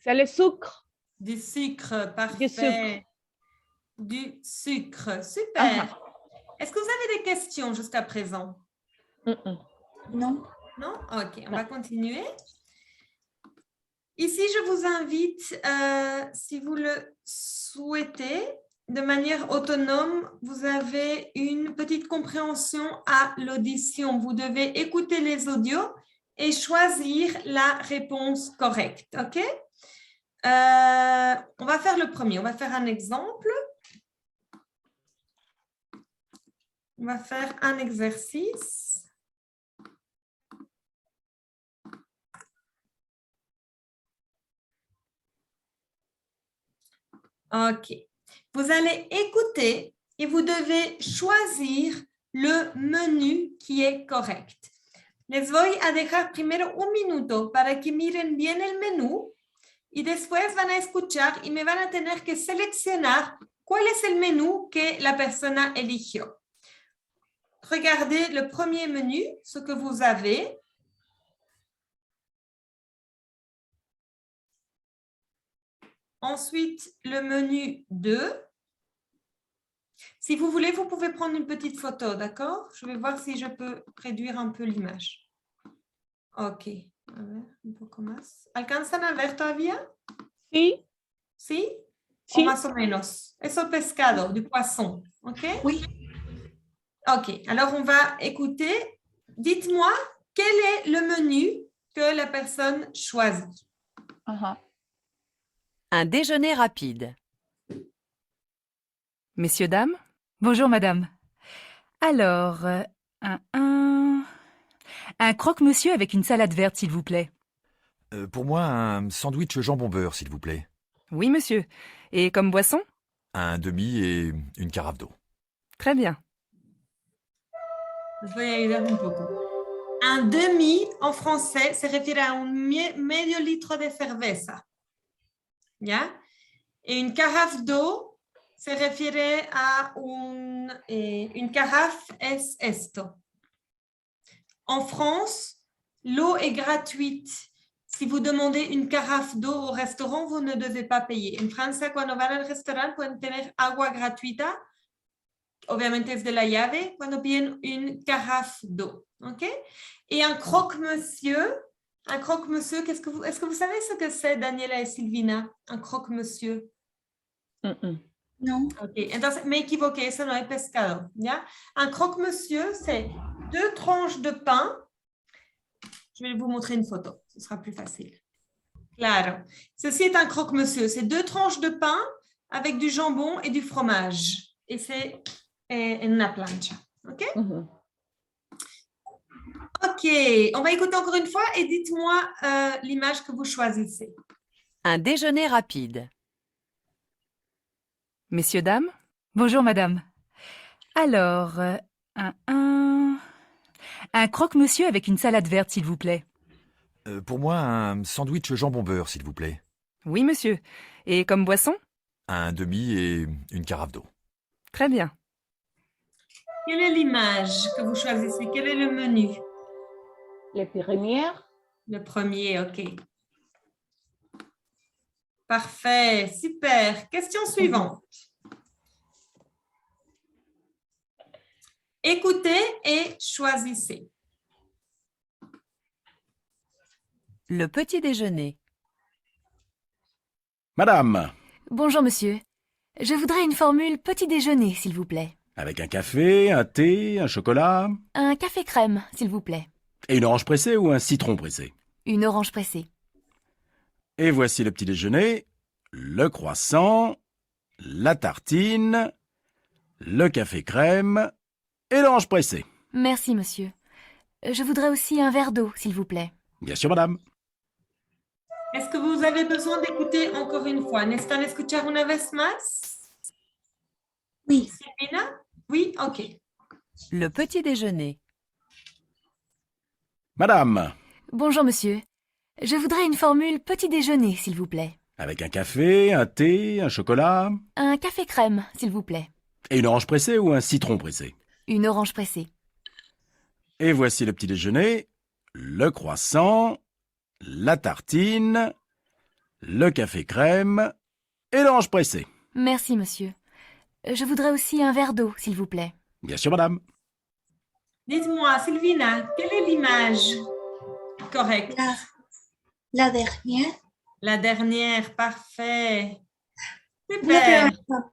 C'est le sucre. Du sucre, parfait. Du sucre. Du sucre, super. Est-ce que vous avez des questions jusqu'à présent? Non. Non? Ok, on va continuer. Ici, je vous invite, si vous le souhaitez, de manière autonome, vous avez une petite compréhension à l'audition. Vous devez écouter les audios et choisir la réponse correcte, ok? On va faire le premier. On va faire un exemple. On va faire un exercice. OK. Vous allez écouter et vous devez choisir le menu qui est correct. Les voy a dejar primero un minuto para que miren bien el menú y después van a escuchar y me van a tener que seleccionar cuál es el menú que la persona eligió. Regardez le premier menu, ce que vous avez. Ensuite, le menu 2. Si vous voulez, vous pouvez prendre une petite photo, d'accord? Je vais voir si je peux réduire un peu l'image. Ok. A ver, un poco más. ¿Alcanzan a ver todavía? Sí. ¿Sí? Sí. O más o menos. Es el pescado, du poisson. Ok? Oui. Ok. Alors, on va écouter. Dites-moi, quel est le menu que la personne choisit? Ajá. Un déjeuner rapide. Messieurs, dames? Bonjour, madame. Alors, un croque-monsieur avec une salade verte, s'il vous plaît. Pour moi, un sandwich jambon-beurre, s'il vous plaît. Oui, monsieur. Et comme boisson? Un demi et une carafe d'eau. Très bien. Les voy a ayudar un poco. Un demi, en français, se refiere a un medio litro de cerveza. ¿Ya? Et une carafe d'eau se refiere a une carafe es esto. En France, l'eau est gratuite. Si vous demandez une carafe d'eau au restaurant, vous ne devez pas payer. En Francia, cuando van al restaurante, pueden tener agua gratuita. Obviamente es de la llave, cuando piden une carafe d'eau. ¿Ok? Et un croque-monsieur, est-ce que vous savez ce que c'est, Daniela et Silvina? Un croque-monsieur. Non. Ok, entonces me equivoqué, eso no es pescado, ¿ya? Un croque-monsieur, c'est 2 tranches de pain. Je vais vous montrer une photo, ce sera plus facile. Claro. Ceci est un croque-monsieur, c'est 2 tranches de pain avec du jambon et du fromage. Et c'est en una plancha, ok? Ujú. Ok, on va écouter encore une fois et dites-moi l'image que vous choisissez. Un déjeuner rapide. Messieurs, dames? Bonjour, madame. Alors, un croque-monsieur avec une salade verte, s'il vous plaît. Pour moi, un sandwich jambon-beurre, s'il vous plaît. Oui, monsieur. Et comme boisson? Un demi et une carafe d'eau. Très bien. Quelle est l'image que vous choisissez? Quel est le menu? Les premières. Le premier, ok. Parfait, super. Question suivante. Écoutez et choisissez. Le petit déjeuner. Madame, Bonjour, monsieur. Je voudrais une formule petit déjeuner, s'il vous plaît. avec un café, un thé, un chocolat, Un café crème, s'il vous plaît. et une orange pressée ou un citron pressé. Une orange pressée. Et voici le petit déjeuner, le croissant, la tartine, le café crème et l'orange pressée. Merci, monsieur. Je voudrais aussi un verre d'eau, s'il vous plaît. Bien sûr, madame. Est-ce que vous avez besoin d'écouter encore une fois? ¿Necesitan escuchar una vez más? Oui. Silvina? Oui, ok. Le petit déjeuner. Madame, Bonjour, monsieur. Je voudrais une formule petit déjeuner, s'il vous plaît. avec un café, un thé, un chocolat, Un café crème, s'il vous plaît. et une orange pressée ou un citron pressé. Une orange pressée. Et voici le petit déjeuner, le croissant, la tartine, le café crème et l'orange pressée. Merci, monsieur. Je voudrais aussi un verre d'eau, s'il vous plaît. Bien sûr, madame. Dites-moi, Silvina, quelle est l'image correcte? La dernière. La dernière, parfait. Una Super. pregunta.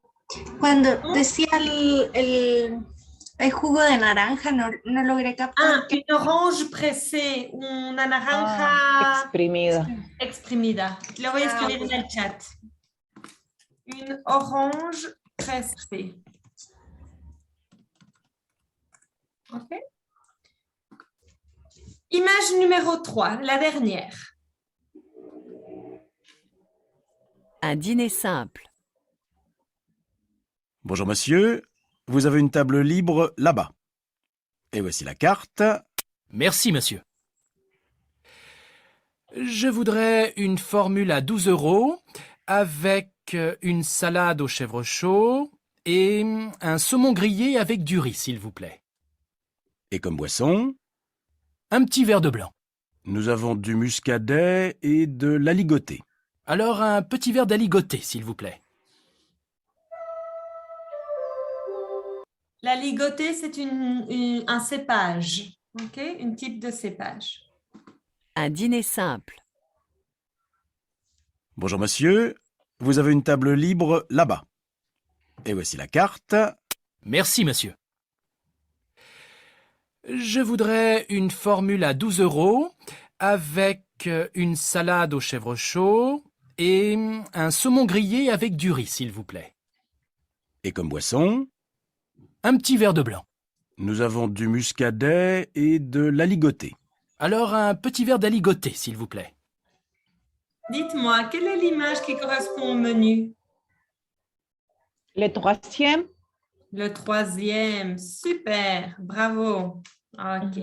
Cuando decía Hay jugo de naranja, no logré captar. Une orange pressée, una naranja Exprimida. exprimida. Lo voy a escribir Ok. en el chat. Une orange pressée. OK. Image numéro 3, la dernière. Un dîner simple. Bonjour monsieur, vous avez une table libre là-bas. Et voici la carte. Merci, monsieur. Je voudrais une formule à 12 € avec une salade au chèvre chaud et un saumon grillé avec du riz, s'il vous plaît. Et comme boisson, Un petit verre de blanc. nous avons du muscadet et de l'aligoté. Alors un petit verre d'aligoté, s'il vous plaît. La ligotée, c'est un cépage. OK, un type de cépage. Un dîner simple. Bonjour monsieur, vous avez une table libre là-bas. Et voici la carte. Merci, monsieur. Je voudrais une formule à 12 € avec une salade au chèvre chaud et un saumon grillé avec du riz, s'il vous plaît. Et comme boisson, Un petit verre de blanc. nous avons du muscadet et de l'aligoté. Alors un petit verre d'aligoté, s'il vous plaît. Dites-moi, quelle est l'image qui correspond au menu? Le troisième. Le troisième. Super, bravo. OK.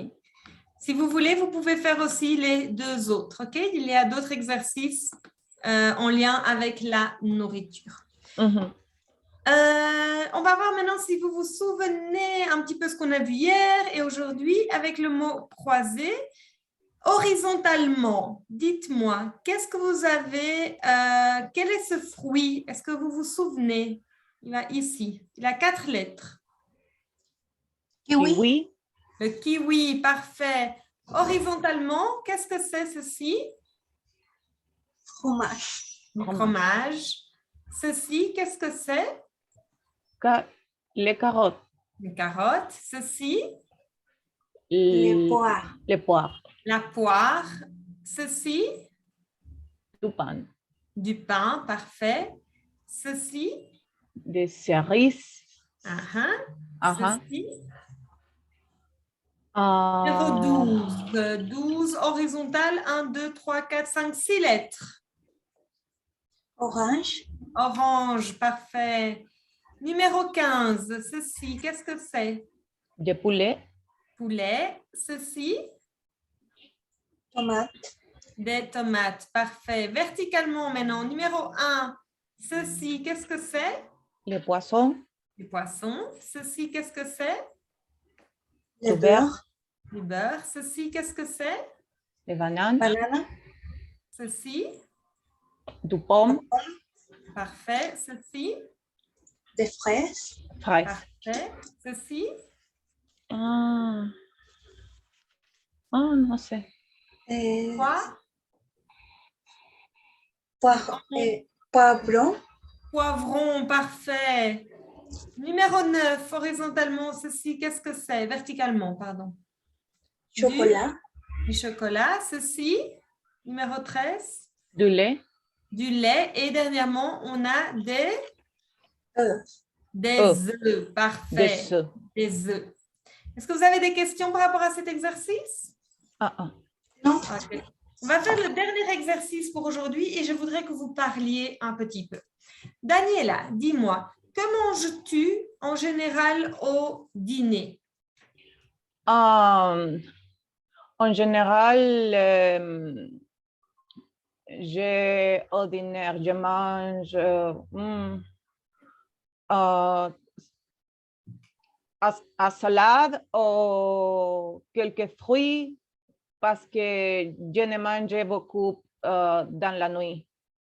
Si vous voulez, vous pouvez faire aussi les deux autres. OK? Il y a d'autres exercices en lien avec la nourriture. Mhm. On va voir maintenant si vous vous souvenez un petit peu ce qu'on a vu hier et aujourd'hui avec le mot croisé. Horizontalement, dites-moi, qu'est-ce que vous avez, quel est ce fruit? Est-ce que vous vous souvenez? Il va ici, il a 4 lettres. Kiwi. Kiwi. Le kiwi, parfait. Horizontalement, qu'est-ce que c'est ceci? Fromage. Du fromage. Ceci, qu'est-ce que c'est? Les carottes. Une carotte. Ceci, Les poires. Les poires. la poire. Ceci, Du pain. du pain, parfait. Ceci, Des cerises. ceci. Ah, Numéro 12. 12 horizontal, 1, 2, 3, 4, 5, 6 lettres. Orange. Orange, parfait. Numéro 15, ceci, qu'est-ce que c'est? de poulet. Poulet. Ceci, Tomate. des tomates, parfait. Verticalement maintenant, numéro 1, ceci, qu'est-ce que c'est? Les poissons. Du poisson. Ceci, qu'est-ce que c'est? Le Du beurre. Du beurre. Ceci, qu'est-ce que c'est? Les bananes. Banana. Ceci, Du pomme. parfait. Ceci, Des fraises. Fraises. parfait. Ceci, Ah. Ah, no sé. quoi? Poivron. Poivron, parfait. Numéro 9, horizontalement, ceci, qu'est-ce que c'est? Verticalement, pardon. Chocolat. Du chocolat, ceci. Numéro 13, Du lait. du lait. Et dernièrement, on a des œufs. œufs. Parfait. Des œufs. Des œufs. Est-ce que vous avez des questions par rapport à cet exercice? Ah, ah. Non. Ok. On va faire le dernier exercice pour aujourd'hui et je voudrais que vous parliez un petit peu. Daniela, dis-moi, que manges-tu en général au dîner? En général, au dîner, je mange à salade ou quelques fruits parce que je ne mange beaucoup dans la nuit.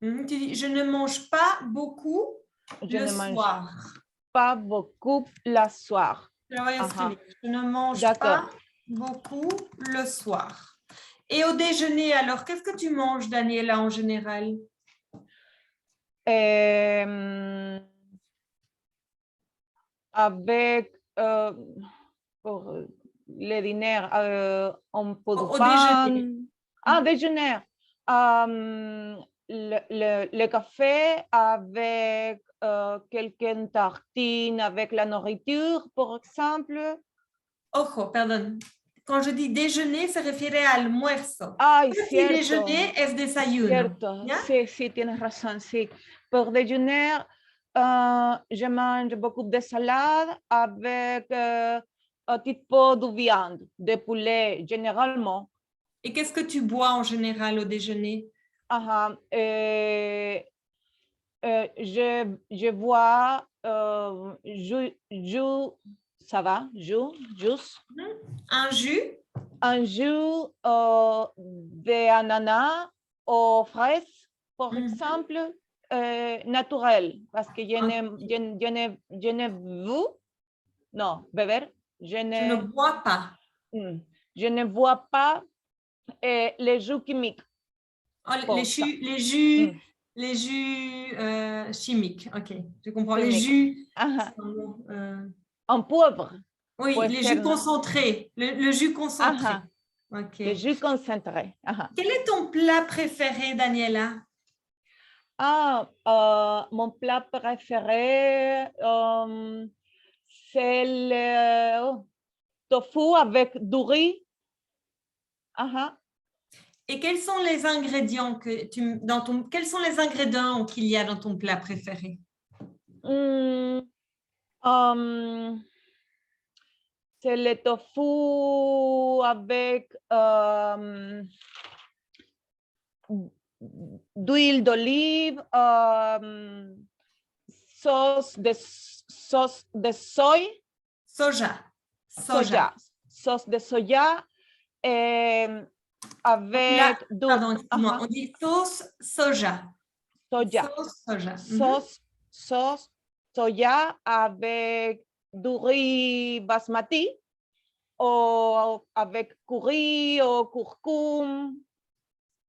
Tu dis, je ne mange pas beaucoup Je le ne mange soir. pas beaucoup le soir. Je vais Aha. écrire. Je ne mange D'accord. pas beaucoup le soir. Et au déjeuner, alors, qu'est-ce que tu manges, Daniela, en général? Avec pour le dîner, on peut Au du pain. déjeuner. Ah, déjeuner. Le café avec quelques tartines avec la nourriture, par exemple. Ojo, perdón. Quand je dis déjeuner, se refiere al almuerzo. Ay, Petit cierto. déjeuner es desayuno. Cierto, ¿ya? sí, sí, tienes razón, sí. Pour déjeuner, je mange beaucoup de salade avec un petit peu de viande, de poulet, généralement. Et qu'est-ce que tu bois en général au déjeuner? Ajá, je bois jus, ça va, jus, Un jus? un jus de ananas ou fraises, par Mhm. exemple, naturel, parce que je ne veux, non, beber, Je ne bois pas. Je ne bois pas les jus chimiques. Oh, Bon, les jus chimiques. Ok, je comprends. Les Chimiques. jus. Ajá. euh, En poivre. oui, Puede les ser, jus ¿no? concentrés. Le jus concentré. Ajá. Ok. Les jus concentrés. Ajá. Quel est ton plat préféré, Daniela? Mon plat préféré, c'est le tofu avec du riz. Ajá. Et quels sont les ingrédients quels sont les ingrédients qu'il y a dans ton plat préféré? C'est le tofu avec d'huile d'olive, sauce de soja. Sauce de soja avec Pardon, excuse-moi, on dit sauce soja. Soja. Sauce soja. Sauce soja avec du riz basmati ou avec curry ou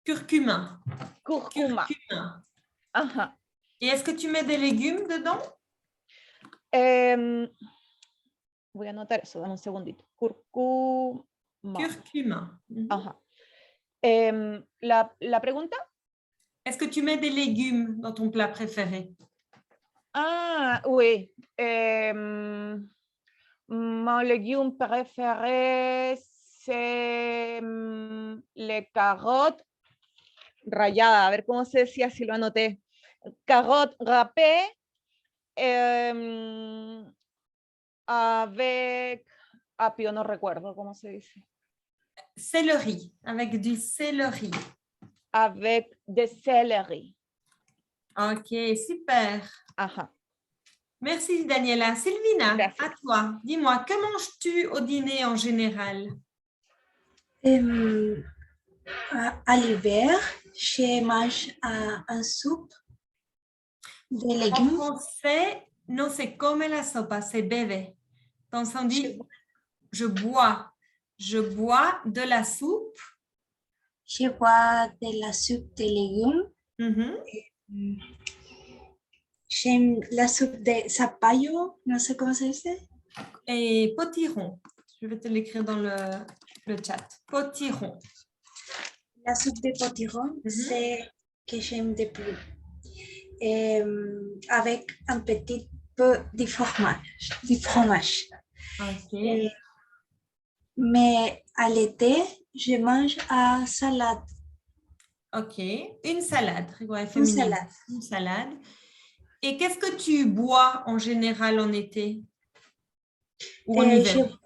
Curcuma. curcuma. Ajá. Et est-ce que tu mets des légumes dedans? Voy a anotar eso, dame un segundito. Curcuma. Ajá. La pregunta? Est-ce que tu mets des légumes dans ton plat préféré? Ah, oui. Mon légume préféré, c'est les carottes ralladas. A ver cómo se decía si lo anoté. Carottes râpées avec apio, no recuerdo cómo se dice. Céleri, avec du céleri. Avec des céleri. Ok, super. Ajá. Merci Daniela. Sylvina, Gracias. à toi. Dis-moi, que manges-tu au dîner en général? À l'hiver, je mange un soupe de En légumes. français, no se come la sopa, se bebe. Donc on dit je bois de la soupe. Je bois de la soupe de légumes. J'aime la soupe de zapallo, no sé comment ça se dit. Et potiron. Je vais te l'écrire dans le chat. Potiron. La soupe de potiron, c'est que j'aime de plus. Avec un petit peu de fromage. Ok. Mais à l'été, je mange à salade. Ok. Une salade. Ouais, Une salade. Une salade. Et qu'est-ce que tu bois en général en été? Ou en hiver?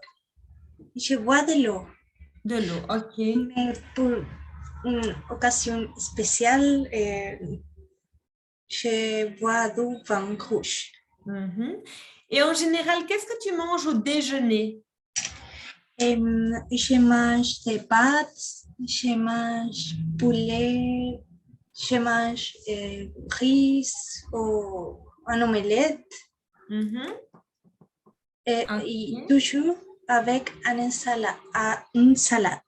Je bois de l'eau. De l'eau, ok. Mais pour une occasion spéciale, je bois du vin rouge. Et en général, qu'est-ce que tu manges au déjeuner? Je mange des pâtes, je mange poulet, je mange riz ou un omelette. Et toujours avec une salade.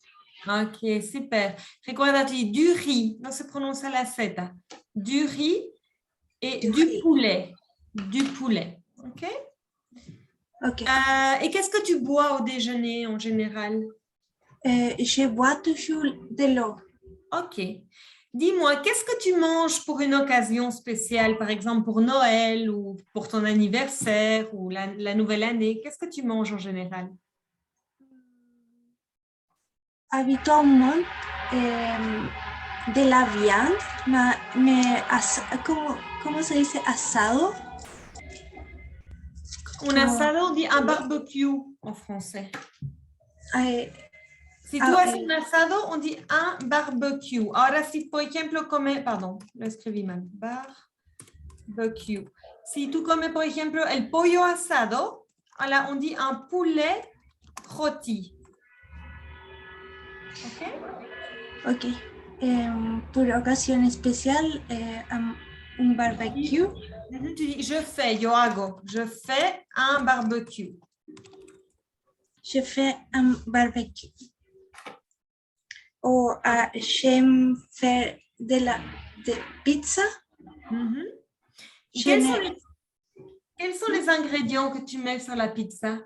Ok, super. Ricordati, du riz, non se pronuncia la Z. Du riz et du poulet. Du poulet, ok? Ok. Et qu'est-ce que tu bois au déjeuner en général? Je bois toujours de l'eau. Ok. Dis-moi, qu'est-ce que tu manges pour une occasion spéciale, par exemple pour Noël ou pour ton anniversaire ou la nouvelle année? Qu'est-ce que tu manges en général? Habitualment, de la viande, mais ¿cómo se dice asado? Un asado, on dit un barbecue en français. Eh, Si tú haces un asado, on dit un barbecue. Ahora, si por ejemplo comes, pardon, lo escribí mal, barbecue. Si tú comes, por ejemplo, el pollo asado, alors on dit un poulet rôti. Ok? Ok. Pour occasion especial, un barbecue. Tu dis, je fais, yo hago. Je fais un barbecue. Je fais un barbecue. Ou j'aime faire de pizza. Mhm. Je Quels n'ai- sont les ingrédients que tu mets sur la pizza?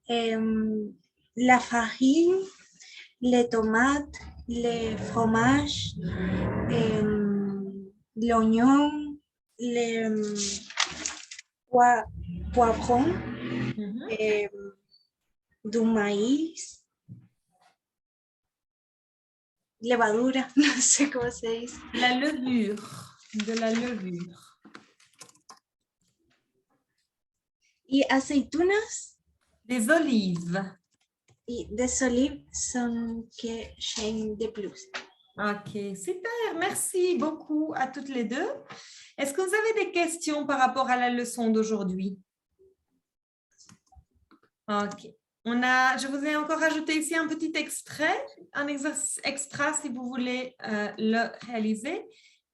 La farine, les tomates, le fromage, l'oignon, le poivron, Mhm. du maíz, levadura, no sé cómo se dice. La levure, de la levure. Y aceitunas Des olives. y des olives son que j'aime de plus. Ok, super. Merci beaucoup à toutes les deux. Est-ce que vous avez des questions par rapport à la leçon d'aujourd'hui? Ok. Je vous ai encore ajouté ici un petit extrait, un exercice extra si vous voulez le réaliser.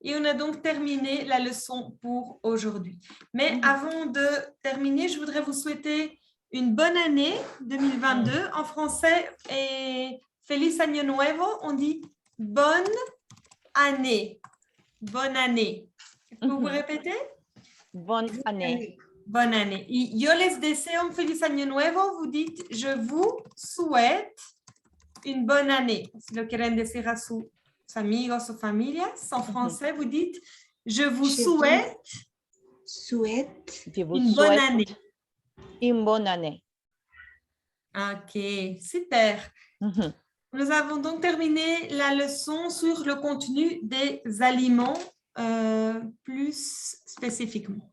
Et on a donc terminé la leçon pour aujourd'hui. Mais avant de terminer, je voudrais vous souhaiter une bonne année 2022. En français, et Feliz Año Nuevo, on dit bonne année. Bonne année. Est-ce que vous répétez? Bonne année. Bonne année. Y yo les deseo un feliz año nuevo. Vous dites, je vous souhaite une bonne année. Si lo quieren decir a sus amigos o familias, en français, vous dites, je vous Je souhaite souhaite Je vous une bonne souhaite année. une bonne année. Ok, super. Mhm. Nous avons donc terminé la leçon sur le contenu des aliments plus spécifiquement.